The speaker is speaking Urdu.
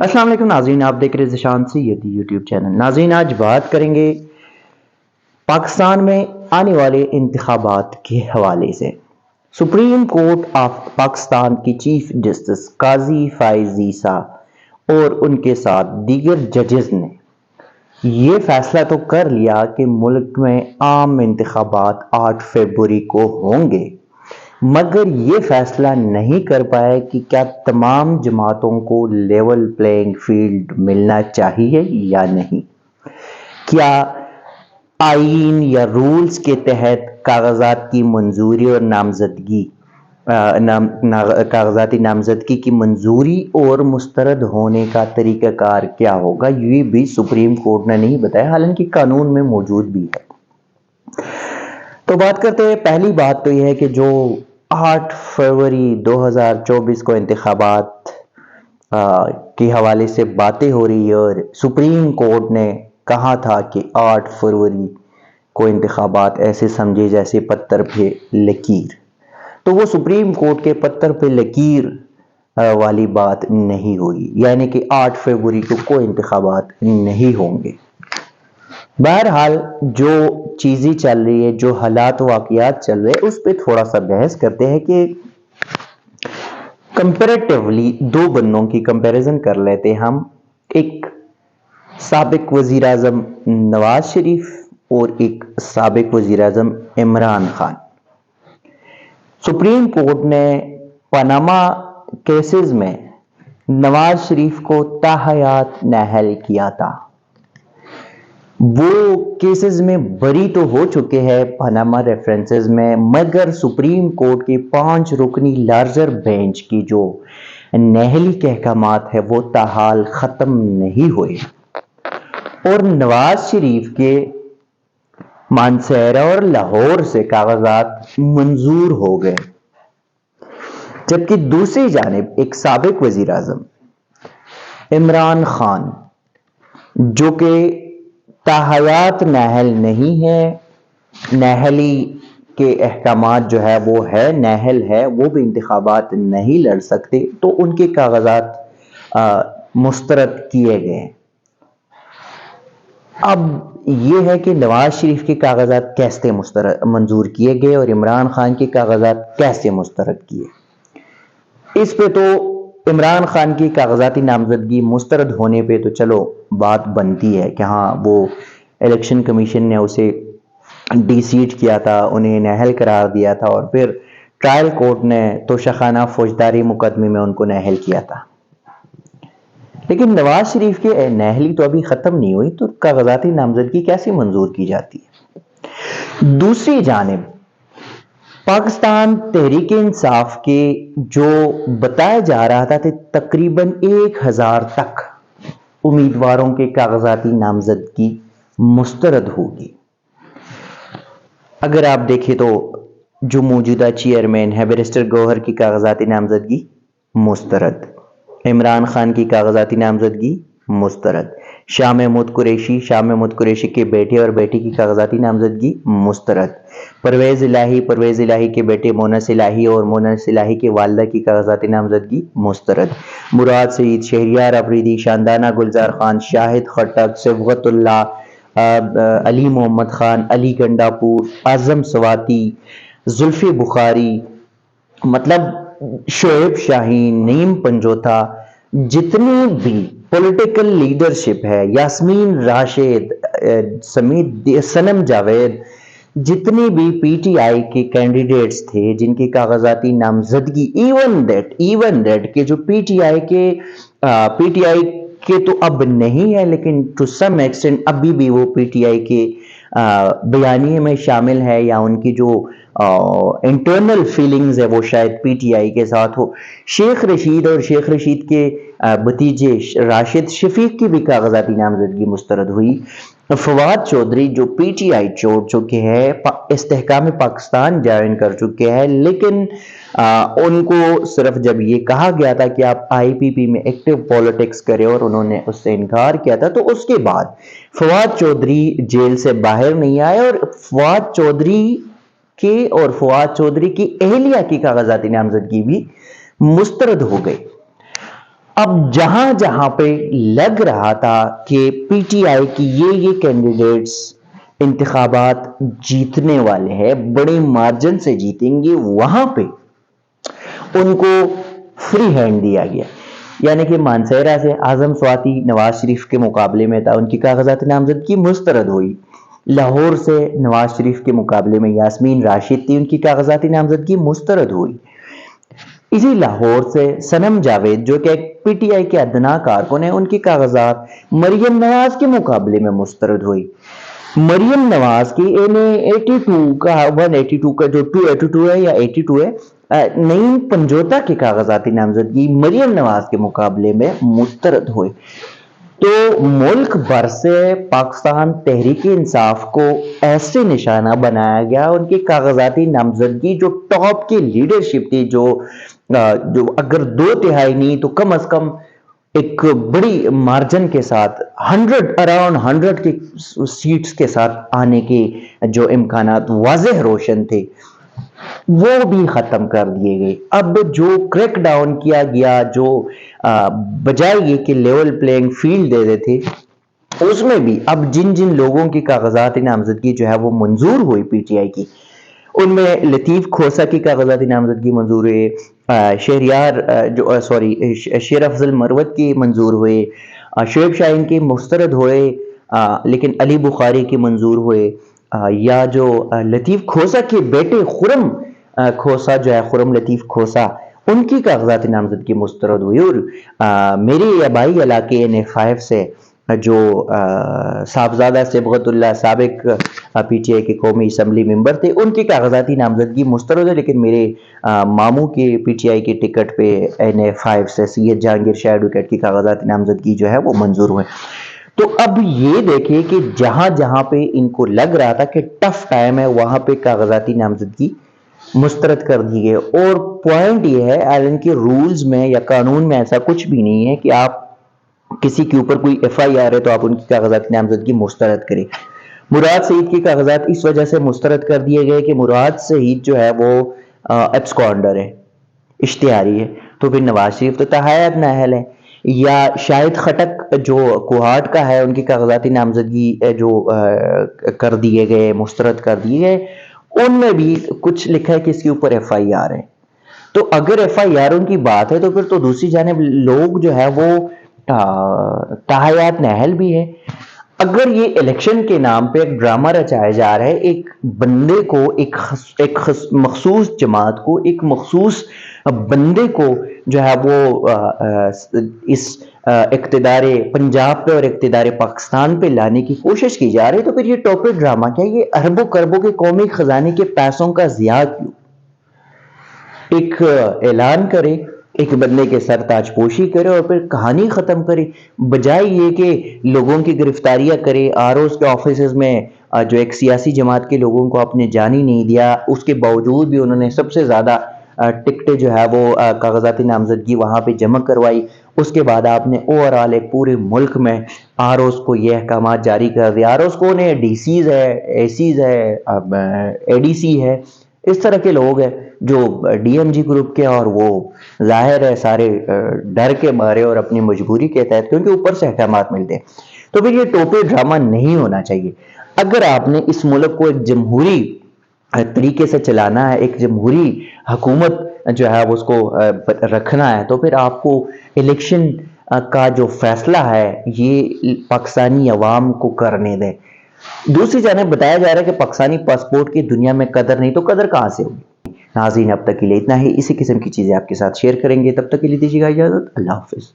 السلام علیکم ناظرین، آپ دیکھ رہے ذیشان سیدی یوٹیوب چینل۔ ناظرین، آج بات کریں گے پاکستان میں آنے والے انتخابات کے حوالے سے۔ سپریم کورٹ آف پاکستان کی چیف جسٹس قاضی فائز عیسیٰ اور ان کے ساتھ دیگر ججز نے یہ فیصلہ تو کر لیا کہ ملک میں عام انتخابات 8 فروری کو ہوں گے، مگر یہ فیصلہ نہیں کر پائے کہ کیا تمام جماعتوں کو لیول پلینگ فیلڈ ملنا چاہیے یا نہیں۔ کیا آئین یا رولز کے تحت کاغذات کی منظوری اور کاغذاتی نامزدگی کی منظوری اور مسترد ہونے کا طریقہ کار کیا ہوگا، یہ بھی سپریم کورٹ نے نہیں بتایا، حالانکہ قانون میں موجود بھی ہے۔ تو بات کرتے ہیں، پہلی بات تو یہ ہے کہ جو 8 فروری 2024 کو انتخابات کے حوالے سے باتیں ہو رہی ہے، اور سپریم کورٹ نے کہا تھا کہ 8 فروری کو انتخابات ایسے سمجھے جیسے پتھر پہ لکیر، تو وہ سپریم کورٹ کے پتھر پہ لکیر والی بات نہیں ہوئی، یعنی کہ 8 فروری کو کوئی انتخابات نہیں ہوں گے۔ بہرحال جو چیزیں چل رہی ہے، جو حالات واقعات چل رہے ہیں، اس پہ تھوڑا سا بحث کرتے ہیں کہ کمپیریٹیولی دو بندوں کی کمپیریزن کر لیتے ہم، ایک سابق وزیر اعظم نواز شریف اور ایک سابق وزیر اعظم عمران خان۔ سپریم کورٹ نے پاناما کیسز میں نواز شریف کو تاحیات نااہل کیا تھا۔ وہ کیسز میں بری تو ہو چکے ہیں پاناما ریفرنسز میں، مگر سپریم کورٹ کی 5 رکنی لارجر بینچ کی جو نااہلی کے احکامات ہیں وہ تاحال ختم نہیں ہوئے، اور نواز شریف کے مانسہرہ اور لاہور سے کاغذات منظور ہو گئے، جبکہ دوسری جانب ایک سابق وزیر اعظم عمران خان جو کہ تاحیات نااہل نہیں ہے، نااہلی کے احکامات جو ہے وہ ہے نااہل ہے، وہ بھی انتخابات نہیں لڑ سکتے، تو ان کے کاغذات مسترد کیے گئے۔ اب یہ ہے کہ نواز شریف کے کاغذات کیسے منظور کیے گئے اور عمران خان کے کاغذات کیسے مسترد کیے۔ اس پہ تو عمران خان کی کاغذاتی نامزدگی مسترد ہونے پہ تو چلو بات بنتی ہے کہ ہاں وہ الیکشن کمیشن نے اسے ڈی سیٹ کیا تھا، انہیں نااہل قرار دیا تھا، اور پھر ٹرائل کورٹ نے توشخانہ فوجداری مقدمے میں ان کو نااہل کیا تھا۔ لیکن نواز شریف کی نااہلی تو ابھی ختم نہیں ہوئی، تو کاغذاتی نامزدگی کیسے منظور کی جاتی ہے؟ دوسری جانب پاکستان تحریک انصاف کے جو بتایا جا رہا تھا کہ تقریباً 1000 تک امیدواروں کے کاغذاتی نامزدگی مسترد ہوگی۔ اگر آپ دیکھیں تو جو موجودہ چیئرمین ہے بیرسٹر گوہر کی کاغذاتی نامزدگی مسترد، عمران خان کی کاغذاتی نامزدگی مسترد، شاہ محمود قریشی کے بیٹے اور بیٹی کی کاغذاتی نامزدگی مسترد، پرویز الہی کے بیٹے مونس الہی اور مونس الہی کے والدہ کی کاغذاتی نامزدگی مسترد، مراد سعید، شہریار افریدی، شاندانہ گلزار خان، شاہد خٹک، صبغت اللہ، علی محمد خان، علی گنڈاپور، اعظم سواتی، زلفی بخاری، مطلب شعیب شاہین، نعیم پنجوتھا، جتنی بھی پولیٹیکل لیڈرشپ ہے، یاسمین راشد سمیت صنم جاوید، جتنے بھی پی ٹی آئی کے کینڈیڈیٹس تھے جن کی کاغذاتی نامزدگی ایون دیٹ کہ جو پی ٹی آئی کے تو اب نہیں ہے، لیکن ٹو سم ایکسٹینٹ ابھی بھی وہ پی ٹی آئی کے بیانیے میں شامل ہے، یا ان کی جو انٹرنل فیلنگز ہے وہ شاید پی ٹی آئی کے ساتھ ہو۔ شیخ رشید اور شیخ رشید کے بھتیجے راشد شفیق کی بھی کاغذاتی نامزدگی مسترد ہوئی۔ فواد چودھری جو پی ٹی آئی چھوڑ چکے ہیں، استحکام پاکستان جوائن کر چکے ہیں، لیکن ان کو صرف جب یہ کہا گیا تھا کہ آپ آئی پی پی میں ایکٹیو پولیٹکس کریں اور انہوں نے اس سے انکار کیا تھا، تو اس کے بعد فواد چودھری جیل سے باہر نہیں آئے، اور فواد چودھری کی اہلیہ کی کاغذاتی نامزدگی بھی مسترد ہو گئی۔ اب جہاں جہاں پہ لگ رہا تھا کہ پی ٹی آئی کی یہ کینڈیڈیٹس انتخابات جیتنے والے ہیں، بڑے مارجن سے جیتیں گے، وہاں پہ ان کو فری ہینڈ دیا گیا، یعنی کہ مانسہرہ سے اعظم سواتی نواز شریف کے مقابلے میں تھا، ان کی کاغذات نامزدگی مسترد ہوئی۔ لاہور سے نواز شریف کے مقابلے میں یاسمین راشد تھی، ان کی کاغذات نامزدگی مسترد ہوئی۔ اسی لاہور سے سنم جاوید جو کہ ایک پی ٹی آئی کے ادنا کارکن ہیں، ان کی کاغذات مریم نواز کے مقابلے میں مسترد ہوئی۔ مریم نواز کی 182 کا جو 282 ہے یا 82 ہے، نعیم پنجوتا کی کاغذاتی نامزدگی مریم نواز کے مقابلے میں مسترد ہوئی۔ تو ملک بھر سے پاکستان تحریک انصاف کو ایسے نشانہ بنایا گیا، ان کی کاغذاتی نامزدگی جو ٹاپ کی لیڈرشپ تھی، جو اگر 2/3 نہیں تو کم از کم ایک بڑی مارجن کے ساتھ اراؤنڈ 100 کی سیٹس کے ساتھ آنے کے جو امکانات واضح روشن تھے، وہ بھی ختم کر دیے گئے۔ اب جو کریک ڈاؤن کیا گیا، جو بجائے یہ کہ لیول پلینگ فیلڈ دے دیتے، اس میں بھی اب جن لوگوں کی کاغذات نامزدگی جو ہے وہ منظور ہوئی پی ٹی آئی کی، ان میں لطیف کھوسا کی کاغذات نامزدگی منظور ہوئے، شیر افضل مروت کی منظور ہوئے، شعیب شاہین کی مسترد ہوئے، لیکن علی بخاری کی منظور ہوئے، یا جو لطیف کھوسا کے بیٹے خرم کھوسا جو ہے، خرم لطیف کھوسا، ان کی کاغذات نامزدگی مسترد ہوئی۔ اور میرے آبائی علاقے N5 سے جو صاحبزادہ صبغت اللہ سابق پی ٹی آئی کے قومی اسمبلی ممبر تھے، ان کی کاغذاتی نامزدگی مسترد ہے، لیکن میرے ماموں کے پی ٹی آئی کے ٹکٹ پہ N5 سے سید جہانگیر شاہ ایڈوکیٹ کی کاغذاتی نامزدگی جو ہے وہ منظور ہوئے۔ تو اب یہ دیکھیں کہ جہاں جہاں پہ ان کو لگ رہا تھا کہ ٹف ٹائم ہے، وہاں پہ کاغذاتی نامزدگی مسترد کر دی گئی۔ اور پوائنٹ یہ ہے، ایلن کے رولز میں یا قانون میں ایسا کچھ بھی نہیں ہے کہ آپ کسی کے اوپر کوئی ایف آئی آر ہے تو آپ ان کی کاغذات نامزدگی مسترد کریں۔ مراد سعید کی کاغذات اس وجہ سے مسترد کر دیے گئے کہ مراد سعید جو ہے وہ ایبسکونڈر ہے، اشتہاری ہے، تو پھر نواز شریف تو تحایت نااہل ہے۔ یا شاہد خٹک جو کوہاٹ کا ہے، ان کی کاغذاتی نامزدگی جو کر دیے گئے، مسترد کر دیے گئے، ان میں بھی کچھ لکھا ہے کہ اس کے اوپر ایف آئی آر ہے۔ تو اگر ایف آئی آر ان کی بات ہے تو پھر تو دوسری جانب لوگ جو ہے وہ تحایات نااہل بھی ہے۔ اگر یہ الیکشن کے نام پہ ایک ڈرامہ رچایا جا رہا ہے، ایک بندے کو، ایک مخصوص جماعت کو، ایک مخصوص بندے کو جو ہے وہ اس اقتدار پنجاب پہ اور اقتدار پاکستان پہ لانے کی کوشش کی جا رہی ہے، تو پھر یہ ٹوپی ڈرامہ کیا؟ یہ اربوں کربوں کے قومی خزانے کے پیسوں کا ضیاع کیوں؟ ایک اعلان کرے، ایک بندے کے سر تاج پوشی کرے اور پھر کہانی ختم کرے، بجائے یہ کہ لوگوں کی گرفتاریاں کرے۔ آر اوز کے آفیسز میں جو ایک سیاسی جماعت کے لوگوں کو آپ نے جان ہی نہیں دیا، اس کے باوجود بھی انہوں نے سب سے زیادہ ٹکٹیں جو ہے وہ کاغذاتی نامزدگی وہاں پہ جمع کروائی۔ اس کے بعد آپ نے اوورآل ایک پورے ملک میں آر اوز کو یہ احکامات جاری کر دیا۔ آر اوز کون ہے؟ ڈی سیز ہے، اے سیز ہے، اے ڈی سی ہے، اس طرح کے لوگ ہیں جو ڈی ایم جی گروپ کے، اور وہ ظاہر ہے سارے ڈر کے مارے اور اپنی مجبوری کے تحت، کیونکہ اوپر سے احکامات ملتے ہیں۔ تو پھر یہ ٹوپی ڈرامہ نہیں ہونا چاہیے۔ اگر آپ نے اس ملک کو ایک جمہوری طریقے سے چلانا ہے، ایک جمہوری حکومت جو ہے اس کو رکھنا ہے، تو پھر آپ کو الیکشن کا جو فیصلہ ہے یہ پاکستانی عوام کو کرنے دیں۔ دوسری جانب بتایا جا رہا ہے کہ پاکستانی پاسپورٹ کی دنیا میں قدر نہیں، تو قدر کہاں سے ہوگی؟ ناظرین اب تک کے لیے اتنا ہی، اسی قسم کی چیزیں آپ کے ساتھ شیئر کریں گے، تب تک کے لیے دیجیے گا اجازت، اللہ حافظ۔